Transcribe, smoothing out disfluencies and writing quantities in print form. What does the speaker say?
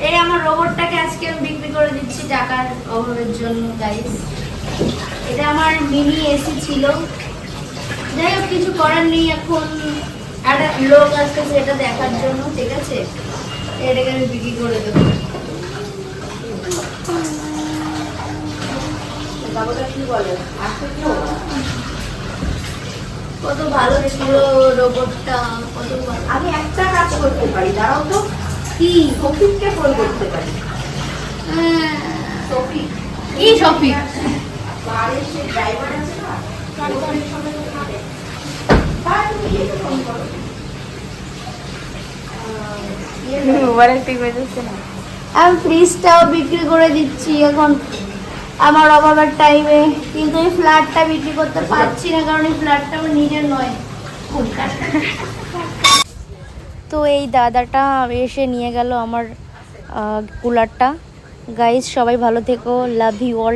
এই আমার রোবটটাকে আজকে আমি বিক্রি করে দিচ্ছি টাকার অভাবের জন্য গাইস। এটা আমার মিনি এসি ছিল, যাই হোক কিছু করার নেই, এখন একটা লোক আসতেছে এটা দেখার জন্য, ঠিক আছে, এটাকে আমি বিক্রি করে দেবো। কত ভালো ছিল রোবটটা, কত ভালো। আমি একটা কাজ করতে পারি, দাঁড়াও তো, কি শফিককে ফোন করতে পারি। শফিক, কি শফিক? বাড়ির সে ড্রাইভার আছে না, ওদের সঙ্গে তো থাকে। তাই তুমি একে ফোন করো। আমি ফ্রিজটাও বিক্রি করে দিচ্ছি এখন আমার অভাবের টাইমে, কিন্তু এই ফ্ল্যাটটা বিক্রি করতে পারছি না, কারণ এই ফ্ল্যাটটা আমার নিজের নয়। তো এই দাদাটা এসে নিয়ে গেল আমার কুলারটা। গাইস সবাই ভালো থেকো, লাভ ইউ অল।